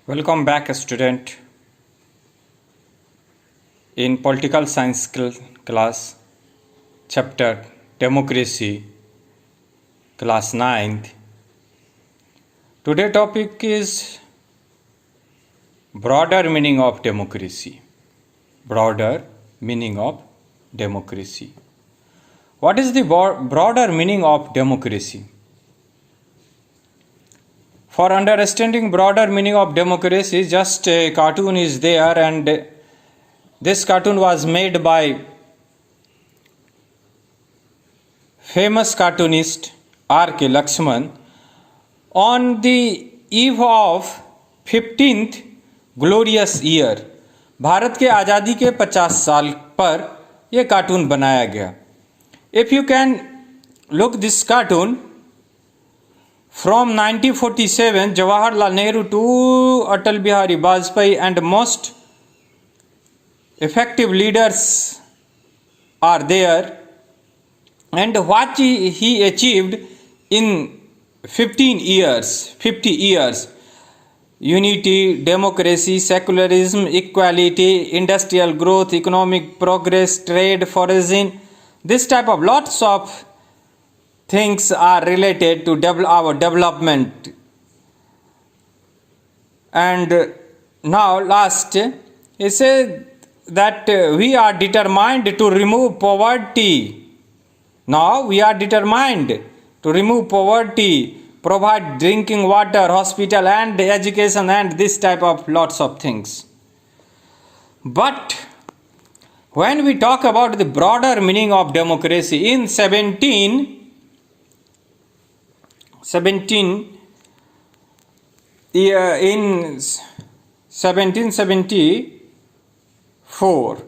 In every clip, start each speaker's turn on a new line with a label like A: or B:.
A: Welcome back, student. In political science class, chapter democracy, class 9th. Today topic is broader meaning of democracy. Broader meaning of democracy. What is the broader meaning of democracy? For understanding broader meaning of democracy, just a cartoon is there, and this cartoon was made by famous cartoonist R.K. Lakshman on the eve of 15th glorious year. Bharat के आज़ादी के 50 साल पर यह cartoon बनाया गया. If you can look this cartoon, from 1947 Jawaharlal Nehru to Atal Bihari Vajpayee and most effective leaders are there, and what he achieved in 50 years: unity, democracy, secularism, equality, industrial growth, economic progress, trade, foreign, this type of lots of things are related to our development. And now last, he said that we are determined to remove poverty. Now we are determined to remove poverty, provide drinking water, hospital and education, and this type of lots of things. But when we talk about the broader meaning of democracy, in 1774,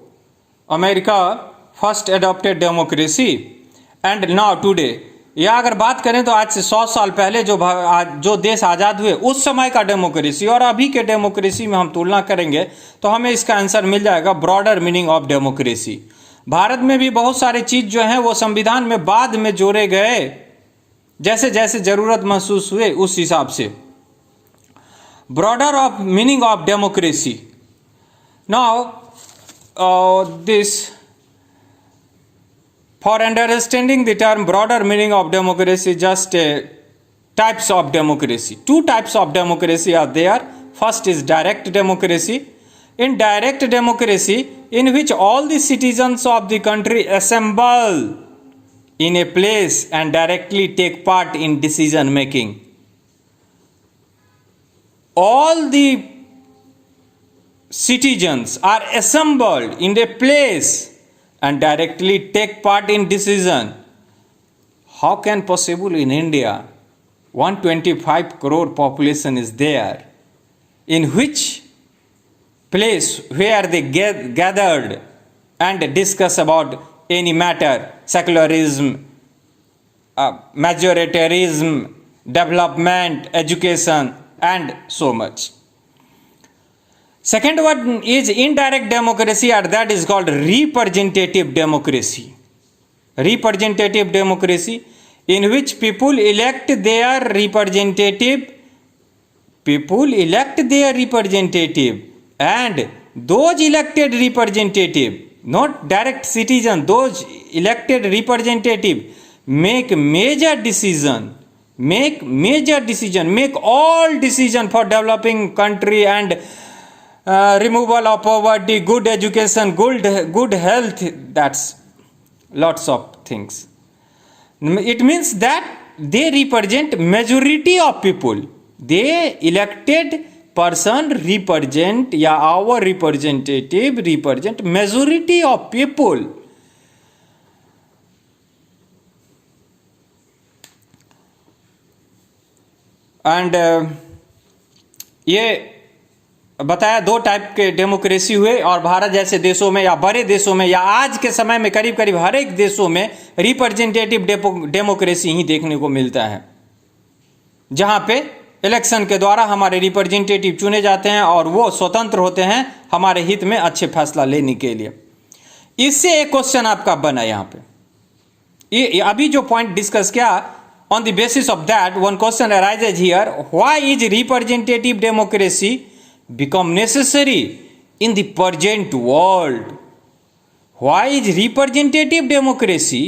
A: America first adopted democracy, and now today, या अगर बात करें तो आज से 100 साल पहले जो देश आज़ाद हुए उस समय का डेमोक्रेसी और अभी के डेमोक्रेसी में हम तुलना करेंगे तो हमें इसका आंसर मिल जाएगा broader meaning of democracy. Bharat में भी बहुत सारे चीज़ जो हैं वो संविधान में बाद में जोड़े गए, जैसे जैसे ज़रूरत महसूस हुए उस हिसाब से. Broader of meaning of democracy. Now this, for understanding the term broader meaning of democracy, just types of democracy. Two types of democracy are there. First is direct democracy. In direct democracy, in which all the citizens of the country assemble in a place and directly take part in decision making. All the citizens are assembled in a place and directly take part in decision. How can possible in India? 125 crore population is there, in which place where they gathered and discuss about any matter, secularism, majoritarianism, development, education, and so much. Second one is indirect democracy, or that is called representative democracy. Representative democracy, in which people elect their representative, and those elected representative, not direct citizen, those elected representative make major decision, make all decision for developing country and removal of poverty, good education, good health, that's lots of things. It means that they represent majority of people. They elected person represent, या our representative represent majority of people. And ये बताया दो type के democracy हुए, और भारत जैसे देशों में या बड़े देशों में या आज के समय में करीब करीब हर एक देशों में रिप्रेजेंटेटिव डेमोक्रेसी ही देखने को मिलता है, जहां पे इलेक्शन के द्वारा हमारे रिप्रेजेंटेटिव चुने जाते हैं और वो स्वतंत्र होते हैं हमारे हित में अच्छे फैसला लेने के लिए. इससे एक क्वेश्चन आपका बना यहाँ पे, ये अभी जो पॉइंट डिस्कस किया, on the basis of that one question arises here: why is representative democracy become necessary in the present world? Why is representative democracy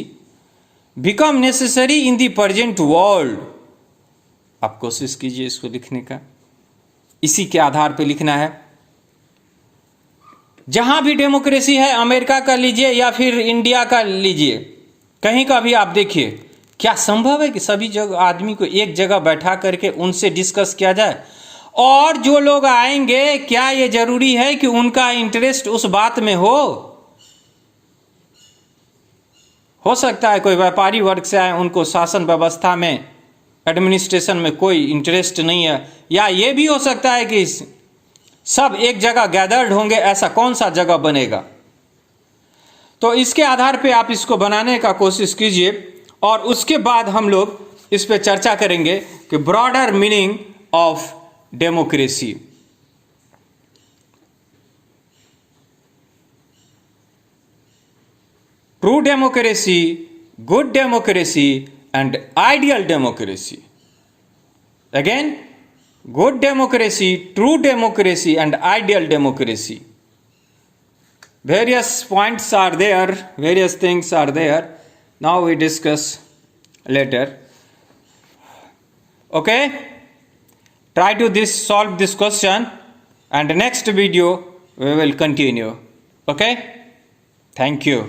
A: become necessary in the present world? आप कोशिश कीजिए इसको लिखने का, इसी के आधार पे लिखना है। जहां भी डेमोक्रेसी है, अमेरिका का लीजिए या फिर इंडिया का लीजिए, कहीं का भी आप देखिए, क्या संभव है कि सभी जगह आदमी को एक जगह बैठा करके उनसे डिस्कस किया जाए? और जो लोग आएंगे, क्या ये जरूरी है कि उनका इंटरेस्ट उस बात में हो सकता है कोई व्यापारी वर्ग से आए, उनको शासन व्यवस्था में, एडमिनिस्ट्रेशन में कोई इंटरेस्ट नहीं है, या ये भी हो सकता है कि सब एक जगह गैदर्ड होंगे। ऐसा कौन सा जगह बनेगा? तो इसके आधार पे आप इसको बनाने का कोशिश कीजिए, और उसके बाद हम लोग इस पे चर्चा करेंगे कि broader meaning of democracy. True democracy, good democracy and ideal democracy. Again, good democracy, true democracy and ideal democracy. Various points are there, various things are there. Now we discuss later. Okay, try to solve this question, and next video we will continue. Okay, thank you.